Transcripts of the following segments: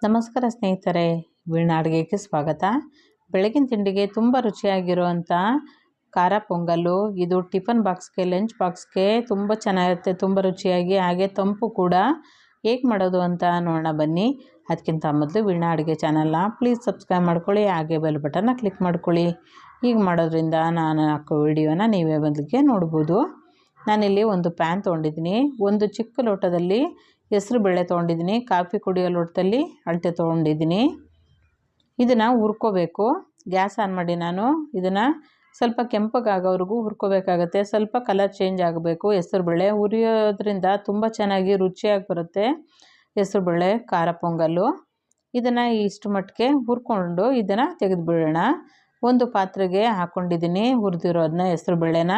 ನಮಸ್ಕಾರ ಸ್ನೇಹಿತರೆ, ವೀಣಾ ಅಡುಗೆಗೆ ಸ್ವಾಗತ. ಬೆಳಗಿನ ತಿಂಡಿಗೆ ತುಂಬ ರುಚಿಯಾಗಿರುವಂಥ ಖಾರ ಪೊಂಗಲ್ಲು. ಇದು ಟಿಫನ್ ಬಾಕ್ಸ್ಗೆ, ಲಂಚ್ ಬಾಕ್ಸ್ಗೆ ತುಂಬ ಚೆನ್ನಾಗಿರುತ್ತೆ, ತುಂಬ ರುಚಿಯಾಗಿ, ಹಾಗೆ ತಂಪು ಕೂಡ. ಹೇಗೆ ಮಾಡೋದು ಅಂತ ನೋಡೋಣ ಬನ್ನಿ. ಅದಕ್ಕಿಂತ ಮೊದಲು ವೀಣಾ ಅಡುಗೆ ಚಾನಲ್ನ ಪ್ಲೀಸ್ ಸಬ್ಸ್ಕ್ರೈಬ್ ಮಾಡ್ಕೊಳ್ಳಿ, ಹಾಗೆ ಬೆಲ್ ಬಟನ್ನ ಕ್ಲಿಕ್ ಮಾಡ್ಕೊಳ್ಳಿ. ಹೀಗೆ ಮಾಡೋದ್ರಿಂದ ನಾನು ಹಾಕೋ ವಿಡಿಯೋನ ನೀವೇ ಮೊದಲಿಗೆ ನೋಡ್ಬೋದು. ನಾನಿಲ್ಲಿ ಒಂದು ಪ್ಯಾನ್ ತೊಗೊಂಡಿದ್ದೀನಿ. ಒಂದು ಚಿಕ್ಕ ಲೋಟದಲ್ಲಿ ಹೆಸರು ಬೇಳೆ ತೊಗೊಂಡಿದ್ದೀನಿ. ಕಾಫಿ ಕುಡಿಯೋ ಲೋಟದಲ್ಲಿ ಅಳತೆ ತೊಗೊಂಡಿದ್ದೀನಿ. ಇದನ್ನು ಹುರ್ಕೋಬೇಕು. ಗ್ಯಾಸ್ ಆನ್ ಮಾಡಿ ನಾನು ಇದನ್ನು ಸ್ವಲ್ಪ ಕೆಂಪಗಾಗೋವರೆಗೂ ಹುರ್ಕೋಬೇಕಾಗತ್ತೆ. ಸ್ವಲ್ಪ ಕಲರ್ ಚೇಂಜ್ ಆಗಬೇಕು. ಹೆಸರುಬೇಳೆ ಹುರಿಯೋದ್ರಿಂದ ತುಂಬ ಚೆನ್ನಾಗಿ ರುಚಿಯಾಗಿ ಬರುತ್ತೆ ಹೆಸರುಬೇಳೆ ಖಾರ ಪೊಂಗಲ್ಲು. ಇದನ್ನು ಇಷ್ಟು ಮಟ್ಟಿಗೆ ಹುರ್ಕೊಂಡು ಇದನ್ನು ತೆಗೆದುಬಿಡೋಣ. ಒಂದು ಪಾತ್ರೆಗೆ ಹಾಕ್ಕೊಂಡಿದ್ದೀನಿ ಹುರಿದಿರೋದನ್ನ ಹೆಸರುಬೇಳೆನ.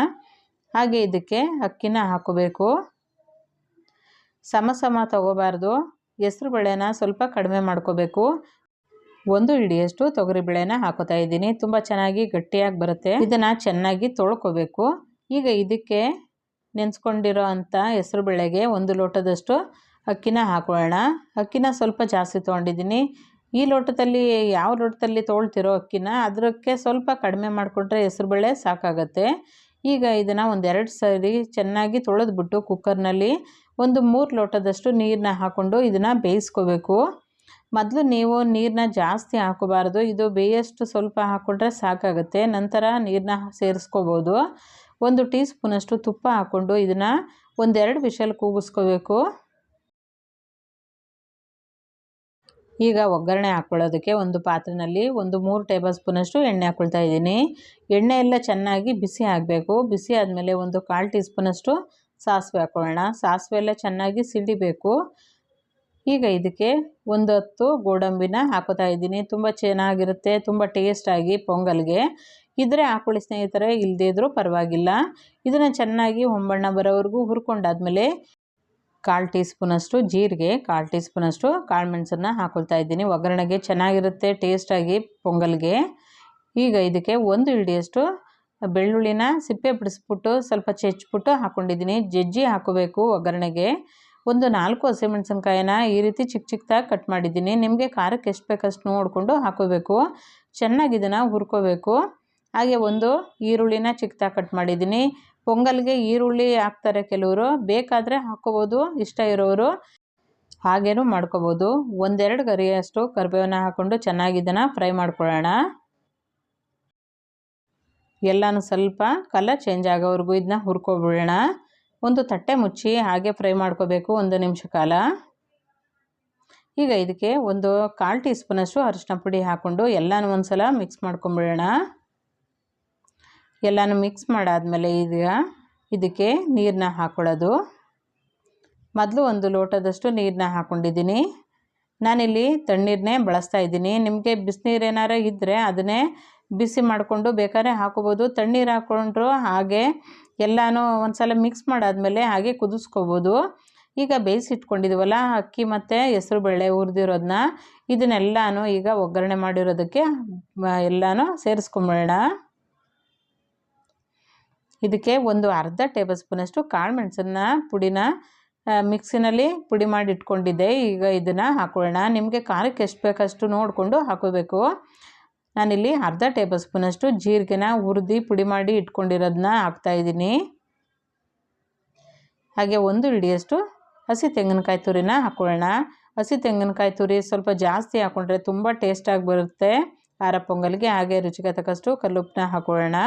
ಹಾಗೆ ಇದಕ್ಕೆ ಅಕ್ಕಿನ ಹಾಕೋಬೇಕು. ಸಮ ತಗೋಬಾರ್ದು. ಹೆಸರುಬೇಳೆನ ಸ್ವಲ್ಪ ಕಡಿಮೆ ಮಾಡ್ಕೋಬೇಕು. 1 ಹಿಡಿಯಷ್ಟು ತೊಗರಿಬೇಳೆನ ಹಾಕೋತಾ ಇದ್ದೀನಿ. ತುಂಬ ಚೆನ್ನಾಗಿ ಗಟ್ಟಿಯಾಗಿ ಬರುತ್ತೆ. ಇದನ್ನು ಚೆನ್ನಾಗಿ ತೊಳ್ಕೊಬೇಕು. ಈಗ ಇದಕ್ಕೆ ನೆನೆಸ್ಕೊಂಡಿರೋ ಅಂಥ ಹೆಸರುಬೇಳೆಗೆ 1 ಲೋಟದಷ್ಟು ಅಕ್ಕಿನ ಹಾಕೊಳ್ಳೋಣ. ಅಕ್ಕಿನ ಸ್ವಲ್ಪ ಜಾಸ್ತಿ ತೊಗೊಂಡಿದ್ದೀನಿ. ಈ ಲೋಟದಲ್ಲಿ ಯಾವ ಲೋಟದಲ್ಲಿ ತೊಗೊಳ್ತಿರೋ ಅಕ್ಕಿನ ಅದಕ್ಕೆ ಸ್ವಲ್ಪ ಕಡಿಮೆ ಮಾಡಿಕೊಂಡ್ರೆ ಹೆಸರುಬೇಳೆ ಸಾಕಾಗತ್ತೆ. ಈಗ ಇದನ್ನು 1-2 ಸರಿ ಚೆನ್ನಾಗಿ ತೊಳೆದ್ಬಿಟ್ಟು ಕುಕ್ಕರ್ನಲ್ಲಿ 3 ಲೋಟದಷ್ಟು ನೀರನ್ನ ಹಾಕ್ಕೊಂಡು ಇದನ್ನು ಬೇಯಿಸ್ಕೋಬೇಕು. ಮೊದಲು ನೀವು ನೀರನ್ನ ಜಾಸ್ತಿ ಹಾಕೋಬಾರ್ದು. ಇದು ಬೇಯಷ್ಟು ಸ್ವಲ್ಪ ಹಾಕ್ಕೊಂಡ್ರೆ ಸಾಕಾಗುತ್ತೆ. ನಂತರ ನೀರನ್ನ ಸೇರಿಸ್ಕೋಬೋದು. 1 ಟೀ ಸ್ಪೂನಷ್ಟು ತುಪ್ಪ ಹಾಕ್ಕೊಂಡು ಇದನ್ನು 1-2 ವಿಷಲ್ ಕೂಗಿಸ್ಕೋಬೇಕು. ಈಗ ಒಗ್ಗರಣೆ ಹಾಕ್ಕೊಳ್ಳೋದಕ್ಕೆ ಒಂದು ಪಾತ್ರೆಯಲ್ಲಿ 3 ಟೇಬಲ್ ಸ್ಪೂನಷ್ಟು ಎಣ್ಣೆ ಹಾಕ್ಕೊಳ್ತಾ ಇದ್ದೀನಿ. ಎಣ್ಣೆ ಎಲ್ಲ ಚೆನ್ನಾಗಿ ಬಿಸಿ ಆಗಬೇಕು. ಬಿಸಿ ಆದಮೇಲೆ 1/4 ಟೀ ಸ್ಪೂನಷ್ಟು ಸಾಸಿವೆ ಹಾಕ್ಕೊಳ್ಳೋಣ. ಸಾಸಿವೆ ಎಲ್ಲ ಚೆನ್ನಾಗಿ ಸಿಡಿಬೇಕು. ಈಗ ಇದಕ್ಕೆ 10 ಗೋಡಂಬಿನ ಹಾಕೋತಾ ಇದ್ದೀನಿ. ತುಂಬ ಚೆನ್ನಾಗಿರುತ್ತೆ, ತುಂಬ ಟೇಸ್ಟಾಗಿ ಪೊಂಗಲ್ಗೆ. ಇದ್ರೆ ಹಾಕೊಳ್ಳಿ ಸ್ನೇಹಿತರೆ, ಇಲ್ಲದೇ ಇದ್ರೂ ಪರವಾಗಿಲ್ಲ. ಇದನ್ನು ಚೆನ್ನಾಗಿ ಹೊಂಬಣ್ಣ ಬರೋವರೆಗೂ ಹುರ್ಕೊಂಡಾದ್ಮೇಲೆ 1/4 ಟೀ ಸ್ಪೂನಷ್ಟು ಜೀರಿಗೆ, 1/4 ಟೀ ಸ್ಪೂನಷ್ಟು ಕಾಳು ಮೆಣಸನ್ನು ಹಾಕ್ಕೊಳ್ತಾ ಇದ್ದೀನಿ. ಒಗ್ಗರಣೆಗೆ ಚೆನ್ನಾಗಿರುತ್ತೆ ಟೇಸ್ಟಾಗಿ ಪೊಂಗಲ್ಗೆ. ಈಗ ಇದಕ್ಕೆ 1 ಹಿಡಿಯಷ್ಟು ಬೆಳ್ಳುಳ್ಳಿನ ಸಿಪ್ಪೆ ಬಿಡಿಸ್ಬಿಟ್ಟು ಸ್ವಲ್ಪ ಚೆಚ್ಬಿಟ್ಟು ಹಾಕ್ಕೊಂಡಿದ್ದೀನಿ. ಜಜ್ಜಿ ಹಾಕೋಬೇಕು ಒಗ್ಗರಣೆಗೆ. 4 ಹಸಿಮೆಣಸಿನ್ಕಾಯಿನ ಈ ರೀತಿ ಚಿಕ್ಕದಾಗಿ ಕಟ್ ಮಾಡಿದ್ದೀನಿ. ನಿಮಗೆ ಖಾರಕ್ಕೆ ಎಷ್ಟು ಬೇಕಷ್ಟು ನೋಡಿಕೊಂಡು ಹಾಕೋಬೇಕು. ಚೆನ್ನಾಗಿ ಇದನ್ನು ಹುರ್ಕೋಬೇಕು. ಹಾಗೆ 1 ಈರುಳ್ಳಿನ ಚಿಕ್ಕದಾಗಿ ಕಟ್ ಮಾಡಿದ್ದೀನಿ. ಪೊಂಗಲ್ಗೆ ಈರುಳ್ಳಿ ಹಾಕ್ತಾರೆ ಕೆಲವರು, ಬೇಕಾದರೆ ಹಾಕ್ಕೋಬೋದು, ಇಷ್ಟ ಇರೋರು ಹಾಗೇನೂ ಮಾಡ್ಕೋಬೋದು. 1-2 ಗರಿಯಷ್ಟು ಕರಿಬೇವನ್ನ ಹಾಕ್ಕೊಂಡು ಚೆನ್ನಾಗಿ ಇದನ್ನು ಫ್ರೈ ಮಾಡ್ಕೊಳ್ಳೋಣ. ಎಲ್ಲನೂ ಸ್ವಲ್ಪ ಕಲರ್ ಚೇಂಜ್ ಆಗೋವರೆಗೂ ಇದನ್ನ ಹುರ್ಕೊಬಿಡೋಣ. ಒಂದು ತಟ್ಟೆ ಮುಚ್ಚಿ ಹಾಗೆ ಫ್ರೈ ಮಾಡ್ಕೋಬೇಕು 1 ನಿಮಿಷ ಕಾಲ. ಈಗ ಇದಕ್ಕೆ 1/4 ಟೀ ಸ್ಪೂನಷ್ಟು ಅರಿಶಿನ ಪುಡಿ ಹಾಕ್ಕೊಂಡು ಎಲ್ಲನೂ ಒಂದು ಸಲ ಮಿಕ್ಸ್ ಮಾಡ್ಕೊಂಬಿಡೋಣ. ಎಲ್ಲನೂ ಮಿಕ್ಸ್ ಮಾಡಾದಮೇಲೆ ಈಗ ಇದಕ್ಕೆ ನೀರನ್ನ ಹಾಕ್ಕೊಳ್ಳೋದು. ಮೊದಲು 1 ಲೋಟದಷ್ಟು ನೀರನ್ನ ಹಾಕ್ಕೊಂಡಿದ್ದೀನಿ. ನಾನಿಲ್ಲಿ ತಣ್ಣೀರನ್ನೇ ಬಳಸ್ತಾ ಇದ್ದೀನಿ. ನಿಮಗೆ ಬಿಸಿನೀರು ಏನಾರು ಇದ್ದರೆ ಅದನ್ನೇ ಬಿಸಿ ಮಾಡಿಕೊಂಡು ಬೇಕಾದ್ರೆ ಹಾಕೋಬೋದು. ತಣ್ಣೀರು ಹಾಕ್ಕೊಂಡ್ರು ಹಾಗೆ ಎಲ್ಲನೂ ಒಂದು ಸಲ ಮಿಕ್ಸ್ ಮಾಡಾದಮೇಲೆ ಹಾಗೆ ಕುದಿಸ್ಕೋಬೋದು. ಈಗ ಬೇಯಿಸಿಟ್ಕೊಂಡಿದ್ದೀವಲ್ಲ ಅಕ್ಕಿ ಮತ್ತು ಹೆಸರುಬೇಳೆ ಹುರಿದಿರೋದನ್ನ, ಇದನ್ನೆಲ್ಲನೂ ಈಗ ಒಗ್ಗರಣೆ ಮಾಡಿರೋದಕ್ಕೆ ಎಲ್ಲನೂ ಸೇರಿಸ್ಕೊಂಬಿಡೋಣ. ಇದಕ್ಕೆ 1/2 ಟೇಬಲ್ ಸ್ಪೂನಷ್ಟು ಕಾಳು ಮೆಣಸನ್ನ ಪುಡಿನ ಮಿಕ್ಸಿನಲ್ಲಿ ಪುಡಿ ಮಾಡಿ ಇಟ್ಕೊಂಡಿದ್ದೆ. ಈಗ ಇದನ್ನು ಹಾಕೊಳ್ಳೋಣ. ನಿಮಗೆ ಖಾರಕ್ಕೆ ಎಷ್ಟು ಬೇಕಷ್ಟು ನೋಡಿಕೊಂಡು ಹಾಕೋಬೇಕು. ನಾನಿಲ್ಲಿ 1/2 ಟೇಬಲ್ ಸ್ಪೂನಷ್ಟು ಜೀರಿಗೆನ ಹುರಿದು ಪುಡಿ ಮಾಡಿ ಇಟ್ಕೊಂಡಿರೋದನ್ನ ಹಾಕ್ತಾಯಿದ್ದೀನಿ. ಹಾಗೆ 1 ಹಿಡಿಯಷ್ಟು ಹಸಿ ತೆಂಗಿನಕಾಯಿ ತುರಿನ ಹಾಕ್ಕೊಳ್ಳೋಣ. ಹಸಿ ತೆಂಗಿನಕಾಯಿ ತುರಿ ಸ್ವಲ್ಪ ಜಾಸ್ತಿ ಹಾಕ್ಕೊಂಡ್ರೆ ತುಂಬ ಟೇಸ್ಟಾಗಿ ಬರುತ್ತೆ ಖಾರ ಪೊಂಗಲ್ಗೆ. ಹಾಗೆ ರುಚಿಗೆ ತಕ್ಕಷ್ಟು ಕಲ್ಲುಪ್ಪನ್ನ ಹಾಕ್ಕೊಳ್ಳೋಣ.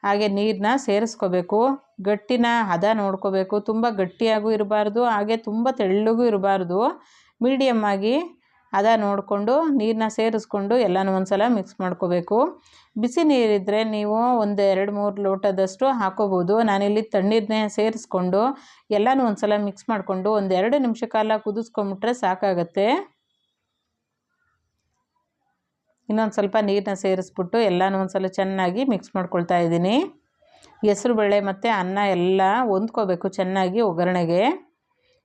ಹಾಗೆ ನೀರನ್ನ ಸೇರಿಸ್ಕೋಬೇಕು. ಗಟ್ಟಿನ ಹದ ನೋಡ್ಕೋಬೇಕು. ತುಂಬ ಗಟ್ಟಿಯಾಗೂ ಇರಬಾರ್ದು, ಹಾಗೆ ತುಂಬ ತೆಳ್ಳಗೂ ಇರಬಾರ್ದು. ಮೀಡಿಯಮ್ ಆಗಿ ಹದ ನೋಡಿಕೊಂಡು ನೀರನ್ನ ಸೇರಿಸ್ಕೊಂಡು ಎಲ್ಲನೂ ಒಂದು ಸಲ ಮಿಕ್ಸ್ ಮಾಡ್ಕೋಬೇಕು. ಬಿಸಿ ನೀರಿದ್ದರೆ ನೀವು 1-2-3 ಲೋಟದಷ್ಟು ಹಾಕೋಬೋದು. ನಾನಿಲ್ಲಿ ತಣ್ಣೀರನ್ನೇ ಸೇರಿಸ್ಕೊಂಡು ಎಲ್ಲನೂ ಒಂದು ಸಲ ಮಿಕ್ಸ್ ಮಾಡಿಕೊಂಡು 1-2 ನಿಮಿಷ ಕಾಲ ಕುದಿಸ್ಕೊಂಬಿಟ್ರೆ ಸಾಕಾಗತ್ತೆ. ಇನ್ನೊಂದು ಸ್ವಲ್ಪ ನೀರನ್ನ ಸೇರಿಸ್ಬಿಟ್ಟು ಎಲ್ಲನೂ ಒಂದು ಸಲ ಚೆನ್ನಾಗಿ ಮಿಕ್ಸ್ ಮಾಡ್ಕೊಳ್ತಾ ಇದ್ದೀನಿ. ಹೆಸರುಬೇಳೆ ಮತ್ತು ಅನ್ನ ಎಲ್ಲ ಹೊಂದ್ಕೋಬೇಕು ಚೆನ್ನಾಗಿ ಒಗ್ಗರಣೆಗೆ.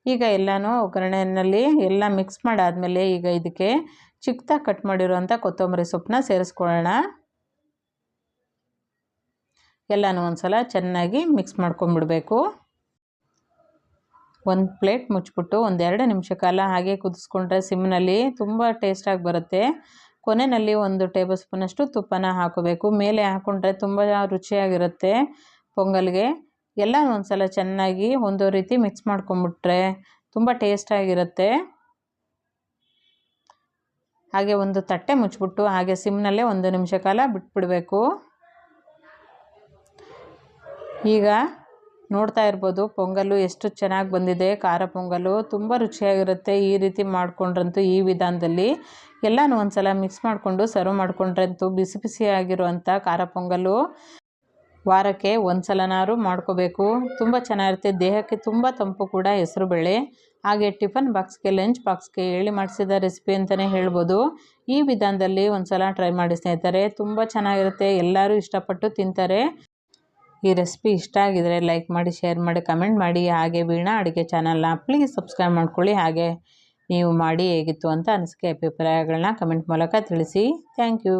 ಈಗ ಎಲ್ಲನೂ ಒಗ್ಗರಣೆಯಲ್ಲಿ ಎಲ್ಲ ಮಿಕ್ಸ್ ಮಾಡಾದಮೇಲೆ ಈಗ ಇದಕ್ಕೆ ಚಿಕ್ಕದಾಗಿ ಕಟ್ ಮಾಡಿರುವಂಥ ಕೊತ್ತಂಬರಿ ಸೊಪ್ಪನ್ನ ಸೇರಿಸ್ಕೊಳ್ಳೋಣ. ಎಲ್ಲನೂ ಒಂದು ಸಲ ಚೆನ್ನಾಗಿ ಮಿಕ್ಸ್ ಮಾಡ್ಕೊಂಬಿಡಬೇಕು. ಒಂದು ಪ್ಲೇಟ್ ಮುಚ್ಚಿಬಿಟ್ಟು ಒಂದು 2 ನಿಮಿಷ ಕಾಲ ಹಾಗೆ ಕುದಿಸ್ಕೊಂಡ್ರೆ ಸಿಮ್ನಲ್ಲಿ ತುಂಬ ಟೇಸ್ಟಾಗಿ ಬರುತ್ತೆ. ಕೊನೆಯಲ್ಲಿ 1 ಟೇಬಲ್ ಸ್ಪೂನಷ್ಟು ತುಪ್ಪನ ಹಾಕೋಬೇಕು. ಮೇಲೆ ಹಾಕ್ಕೊಂಡ್ರೆ ತುಂಬ ರುಚಿಯಾಗಿರುತ್ತೆ ಪೊಂಗಲ್ಗೆ. ಎಲ್ಲ ಒಂದು ಸಲ ಚೆನ್ನಾಗಿ ಒಂದೋ ರೀತಿ ಮಿಕ್ಸ್ ಮಾಡ್ಕೊಂಬಿಟ್ರೆ ತುಂಬ ಟೇಸ್ಟಾಗಿರುತ್ತೆ. ಹಾಗೆ ಒಂದು ತಟ್ಟೆ ಮುಚ್ಚಿಬಿಟ್ಟು ಹಾಗೆ ಸಿಮ್ನಲ್ಲೇ 1 ನಿಮಿಷ ಕಾಲ ಬಿಟ್ಬಿಡಬೇಕು. ಈಗ ನೋಡ್ತಾ ಇರ್ಬೋದು ಪೊಂಗಲ್ಲು ಎಷ್ಟು ಚೆನ್ನಾಗಿ ಬಂದಿದೆ. ಖಾರ ಪೊಂಗಲ್ಲು ತುಂಬ ರುಚಿಯಾಗಿರುತ್ತೆ. ಈ ರೀತಿ ಮಾಡ್ಕೊಂಡ್ರಂತೂ ಈ ವಿಧಾನದಲ್ಲಿ ಎಲ್ಲನೂ ಒಂದು ಸಲ ಮಿಕ್ಸ್ ಮಾಡಿಕೊಂಡು ಸರ್ವ್ ಮಾಡ್ಕೊಂಡ್ರಂತೂ ಬಿಸಿ ಬಿಸಿಯಾಗಿರುವಂಥ ಖಾರ ಪೊಂಗಲ್ಲು ವಾರಕ್ಕೆ ಒಂದು ಸಲನಾದ್ರು ಮಾಡ್ಕೋಬೇಕು. ತುಂಬ ಚೆನ್ನಾಗಿರುತ್ತೆ. ದೇಹಕ್ಕೆ ತುಂಬ ತಂಪು ಕೂಡ ಹೆಸರುಬೇಳೆ. ಹಾಗೆ ಟಿಫನ್ ಬಾಕ್ಸ್ಗೆ, ಲಂಚ್ ಬಾಕ್ಸ್ಗೆ ಹೇಳಿ ಮಾಡಿಸಿದ ರೆಸಿಪಿ ಅಂತಲೇ ಹೇಳ್ಬೋದು. ಈ ವಿಧಾನದಲ್ಲಿ ಒಂದು ಸಲ ಟ್ರೈ ಮಾಡಿ ಸ್ನೇಹಿತರೆ, ತುಂಬ ಚೆನ್ನಾಗಿರುತ್ತೆ. ಎಲ್ಲರೂ ಇಷ್ಟಪಟ್ಟು ತಿಂತಾರೆ. ಈ ರೆಸಿಪಿ ಇಷ್ಟ ಆಗಿದರೆ ಲೈಕ್ ಮಾಡಿ, ಶೇರ್ ಮಾಡಿ, ಕಮೆಂಟ್ ಮಾಡಿ. ಹಾಗೆ ವೀಣಾ ಅಡುಗೆ ಚಾನಲ್ನ ಪ್ಲೀಸ್ ಸಬ್ಸ್ಕ್ರೈಬ್ ಮಾಡ್ಕೊಳ್ಳಿ. ಹಾಗೆ ನೀವು ಮಾಡಿ ಹೇಗಿತ್ತು ಅಂತ ಅನಿಸಿಕೆ ಅಭಿಪ್ರಾಯಗಳನ್ನ ಕಮೆಂಟ್ ಮೂಲಕ ತಿಳಿಸಿ. Thank you.